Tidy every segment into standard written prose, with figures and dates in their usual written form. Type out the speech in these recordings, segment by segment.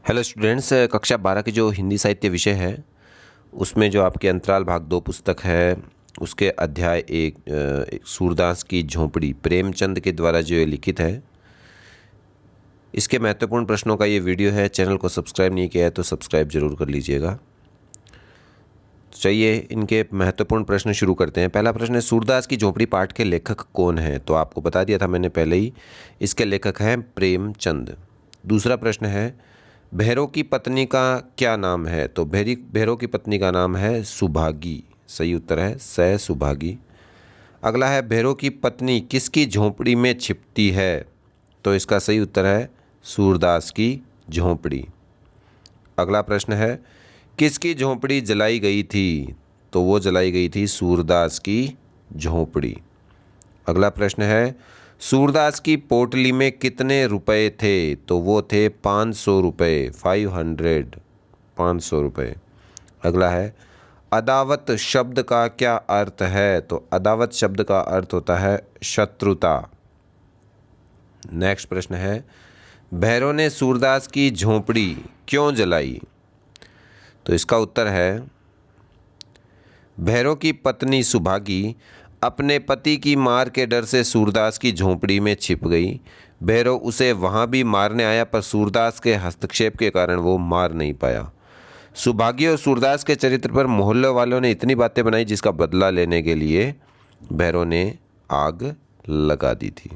Hello students, कक्षा 12 की जो हिंदी साहित्य विषय है उसमें जो आपके अंतराल भाग 2 पुस्तक है उसके अध्याय एक सूरदास की झोंपड़ी प्रेमचंद के द्वारा जो ये लिखित है, इसके महत्वपूर्ण प्रश्नों का ये वीडियो है। चैनल को सब्सक्राइब नहीं किया है तो सब्सक्राइब जरूर कर लीजिएगा। चलिए इनके महत्वपूर्ण प्रश्न शुरू करते हैं। पहला प्रश्न है, सूरदास की झोंपड़ी पाठ के लेखक कौन हैं? तो आपको बता दिया था मैंने पहले ही, इसके लेखक हैं प्रेमचंद। दूसरा प्रश्न है, भैरव की पत्नी का क्या नाम है? तो भैरव की पत्नी का नाम है सुभागी। सही उत्तर है सह सुभागी। अगला है, भैरव की पत्नी किसकी झोंपड़ी में छिपती है? तो इसका सही उत्तर है सूरदास की झोंपड़ी। अगला प्रश्न है, किसकी झोंपड़ी जलाई गई थी? तो वो जलाई गई थी सूरदास की झोंपड़ी। अगला प्रश्न है, सूरदास की पोटली में कितने रुपए थे? तो वो थे 500 रुपये, 500 रुपये। अगला है, अदावत शब्द का क्या अर्थ है? तो अदावत शब्द का अर्थ होता है शत्रुता। नेक्स्ट प्रश्न है, भैरव ने सूरदास की झोंपड़ी क्यों जलाई? तो इसका उत्तर है, भैरव की पत्नी सुभागी अपने पति की मार के डर से सूरदास की झोंपड़ी में छिप गई। भैरव उसे वहां भी मारने आया पर सूरदास के हस्तक्षेप के कारण वो मार नहीं पाया। सुभागी और सूरदास के चरित्र पर मोहल्ले वालों ने इतनी बातें बनाई जिसका बदला लेने के लिए भैरव ने आग लगा दी थी।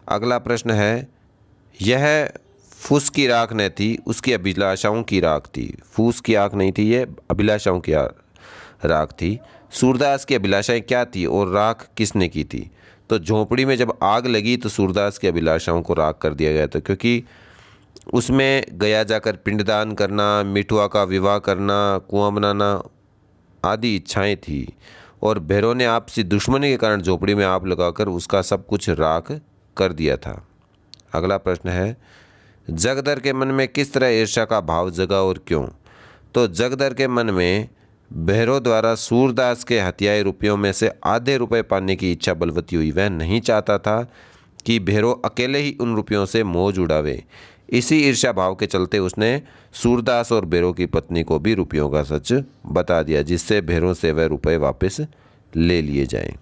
अगला प्रश्न है, यह फूस की राख न थी, उसकी अभिलाषाओं की राख थी। फूस की आग नहीं थी, ये अभिलाषाओं की राख थी। सूरदास की अभिलाषाएं क्या थी और राख किसने की थी? तो झोंपड़ी में जब आग लगी तो सूरदास की अभिलाषाओं को राख कर दिया गया था, क्योंकि उसमें गया जाकर पिंडदान करना, मिठुआ का विवाह करना, कुआं बनाना आदि इच्छाएं थी, और भैरव ने आपसी दुश्मनी के कारण झोंपड़ी में आग लगाकर उसका सब कुछ राख कर दिया था। अगला प्रश्न है, जगदर के मन में किस तरह ईर्ष्या का भाव जगा और क्यों? तो जगदर के मन में भैरव द्वारा सूरदास के हथियाए रुपयों में से आधे रुपए पाने की इच्छा बलवती हुई। वह नहीं चाहता था कि भैरव अकेले ही उन रुपयों से मौज उड़ावे। इसी ईर्ष्या भाव के चलते उसने सूरदास और भैरव की पत्नी को भी रुपयों का सच बता दिया, जिससे भैरव से वह रुपए वापस ले लिए जाएं।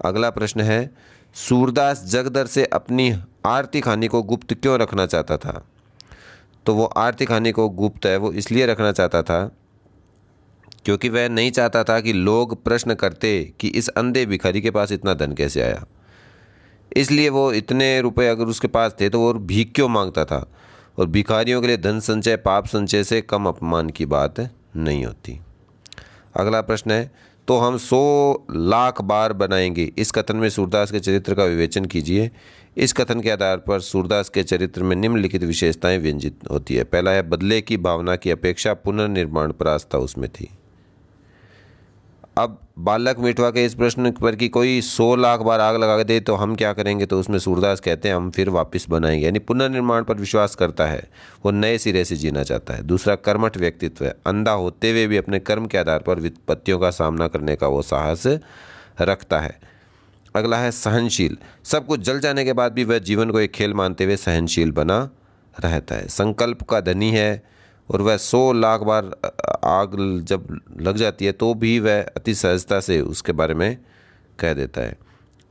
अगला प्रश्न है, सूरदास जगदर से अपनी आर्थिक हानि को गुप्त क्यों रखना चाहता था? तो वो आर्थिक हानि को गुप्त है वो इसलिए रखना चाहता था क्योंकि वह नहीं चाहता था कि लोग प्रश्न करते कि इस अंधे भिखारी के पास इतना धन कैसे आया। इसलिए वो इतने रुपए अगर उसके पास थे तो वो भीख क्यों मांगता था, और भिखारियों के लिए धन संचय पाप संचय से कम अपमान की बात नहीं होती। अगला प्रश्न है, तो हम 100 लाख बार बनाएंगे, इस कथन में सूरदास के चरित्र का विवेचन कीजिए। इस कथन के आधार पर सूरदास के चरित्र में निम्नलिखित विशेषताएं व्यंजित होती है। पहला है, बदले की भावना की अपेक्षा पुनर्निर्माण पर आस्था उसमें थी। अब बालक मिठवा के इस प्रश्न पर कि कोई 100 लाख बार आग लगा दे तो हम क्या करेंगे, तो उसमें सूरदास कहते हैं हम फिर वापस बनाएंगे, यानी पुनर्निर्माण पर विश्वास करता है, वो नए सिरे से जीना चाहता है। दूसरा, कर्मठ व्यक्तित्व है, अंधा होते हुए भी अपने कर्म के आधार पर विपत्तियों का सामना करने का वो साहस रखता है। अगला है सहनशील, सब कुछ जल जाने के बाद भी वह जीवन को एक खेल मानते हुए सहनशील बना रहता है। संकल्प का धनी है, और वह 100 लाख बार आग जब लग जाती है तो भी वह अति सहजता से उसके बारे में कह देता है।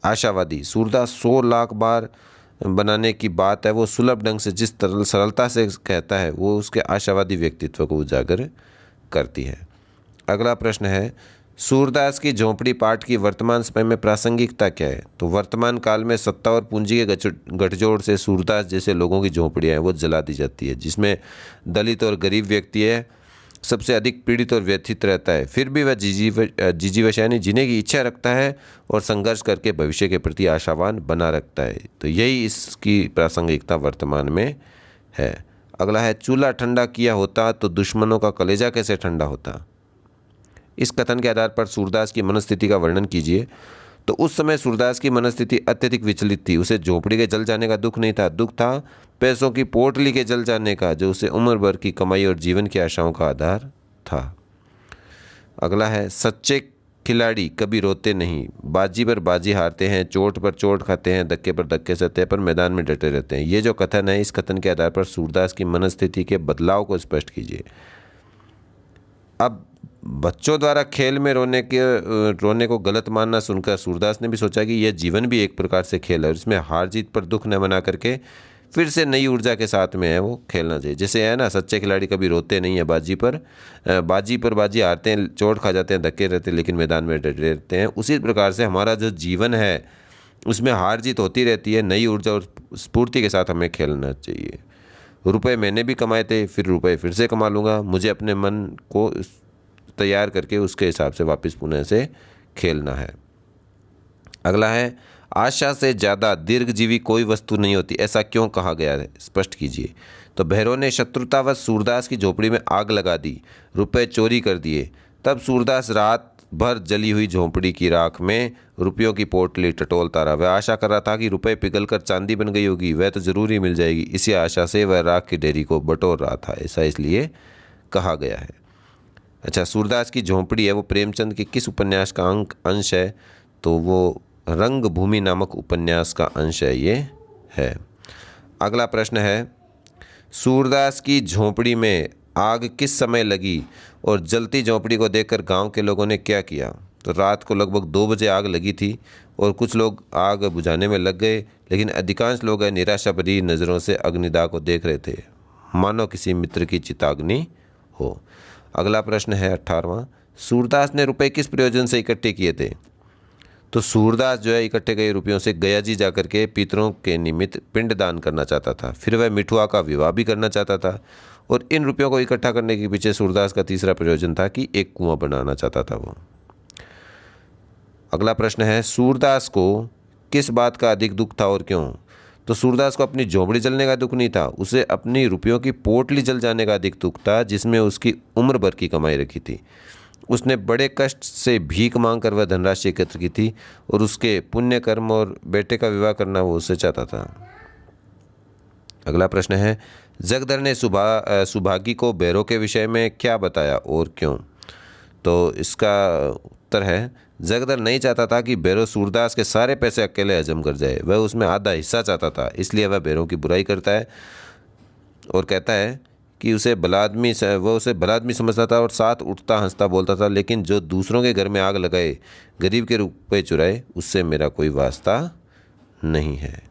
आशावादी, सूरदास 100 लाख बार बनाने की बात है वो सुलभ ढंग से जिस तरह सरलता से कहता है वो उसके आशावादी व्यक्तित्व को उजागर करती है। अगला प्रश्न है, सूरदास की झोंपड़ी पाठ की वर्तमान समय में प्रासंगिकता क्या है? तो वर्तमान काल में सत्ता और पूंजी के गठजोड़ से सूरदास जैसे लोगों की झोंपड़ियाँ हैं वो जला दी जाती है, जिसमें दलित और गरीब व्यक्ति है सबसे अधिक पीड़ित और व्यथित रहता है। फिर भी वह जिजीवशानी जीने की इच्छा रखता है और संघर्ष करके भविष्य के प्रति आशावान बना रखता है। तो यही इसकी प्रासंगिकता वर्तमान में है। अगला है, चूल्हा ठंडा किया होता तो दुश्मनों का कलेजा कैसे ठंडा होता? इस कथन के आधार पर सूरदास की मनस्थिति का वर्णन कीजिए। तो उस समय सूरदास की मनस्थिति अत्यधिक विचलित थी। उसे झोंपड़ी के जल जाने का दुख नहीं था, दुख था पैसों की पोटली के जल जाने का, जो उसे उम्र भर की कमाई और जीवन की आशाओं का आधार था। अगला है, सच्चे खिलाड़ी कभी रोते नहीं, बाजी पर बाजी हारते हैं, चोट पर चोट खाते हैं, धक्के पर धक्के सहते हैं, पर मैदान में डटे रहते हैं। ये जो कथन है, इस कथन के आधार पर सूरदास की मनस्थिति के बदलाव को स्पष्ट कीजिए। अब बच्चों द्वारा खेल में रोने को गलत मानना सुनकर सूरदास ने भी सोचा कि यह जीवन भी एक प्रकार से खेल है और इसमें हार जीत पर दुख न मना करके फिर से नई ऊर्जा के साथ में है वो खेलना चाहिए। जैसे है ना, सच्चे खिलाड़ी कभी रोते नहीं है, बाजी पर बाजी हारते हैं, चोट खा जाते हैं, धक्के रहते हैं, लेकिन मैदान में डटे रहते हैं। उसी प्रकार से हमारा जो जीवन है उसमें हार जीत होती रहती है, नई ऊर्जा और स्फूर्ति के साथ हमें खेलना चाहिए। रुपए मैंने भी कमाए थे, फिर रुपए फिर से कमा लूँगा, मुझे अपने मन को तैयार करके उसके हिसाब से वापस पुनः से खेलना है। अगला है, आशा से ज़्यादा दीर्घजीवी कोई वस्तु नहीं होती, ऐसा क्यों कहा गया है, स्पष्ट कीजिए। तो भैरव ने शत्रुतावश सूरदास की झोपड़ी में आग लगा दी, रुपए चोरी कर दिए। तब सूरदास रात भर जली हुई झोंपड़ी की राख में रुपयों की पोटली टटोलता रहा। वह आशा कर रहा था कि रुपए पिघलकर चांदी बन गई होगी, वह तो जरूर ही मिल जाएगी। इसी आशा से वह राख की ढेरी को बटोर रहा था, ऐसा इसलिए कहा गया है। अच्छा, सूरदास की झोंपड़ी है वो प्रेमचंद के किस उपन्यास का अंश है? तो वो रंगभूमि नामक उपन्यास का अंश है ये है। अगला प्रश्न है, सूरदास की झोंपड़ी में आग किस समय लगी और जलती झोंपड़ी को देखकर गांव के लोगों ने क्या किया? तो रात को लगभग 2 बजे आग लगी थी और कुछ लोग आग बुझाने में लग गए, लेकिन अधिकांश लोग निराशा भरी नज़रों से अग्निदाह को देख रहे थे, मानो किसी मित्र की चिताग्नि हो। अगला प्रश्न है 18वां, सूरदास ने रुपए किस प्रयोजन से इकट्ठे किए थे? तो सूरदास जो है इकट्ठे गए रुपयों से गया जी जाकर के पितरों के निमित्त पिंड दान करना चाहता था। फिर वह मिठुआ का विवाह भी करना चाहता था और इन रुपयों को इकट्ठा करने के पीछे सूरदास का तीसरा प्रयोजन था कि एक कुआं बनाना चाहता था वो। अगला प्रश्न है, सूरदास को किस बात का अधिक दुख था और क्यों? तो सूरदास को अपनी झोंपड़ी जलने का दुख नहीं था, उसे अपनी रुपयों की पोटली जल जाने का अधिक दुख था, जिसमें उसकी उम्र भर की कमाई रखी थी। उसने बड़े कष्ट से भीख मांग कर वह धनराशि एकत्र की थी और उसके पुण्य कर्म और बेटे का विवाह करना वो उससे चाहता था। अगला प्रश्न है, जगदर ने सुभागी को भैरव के विषय में क्या बताया और क्यों? तो इसका उत्तर है, जगदर नहीं चाहता था कि भैरव सूरदास के सारे पैसे अकेले हजम कर जाए, वह उसमें आधा हिस्सा चाहता था। इसलिए वह भैरव की बुराई करता है और कहता है कि उसे भला आदमी समझता था और साथ उठता हंसता बोलता था, लेकिन जो दूसरों के घर में आग लगाए, गरीब के रुपए चुराए, उससे मेरा कोई वास्ता नहीं है।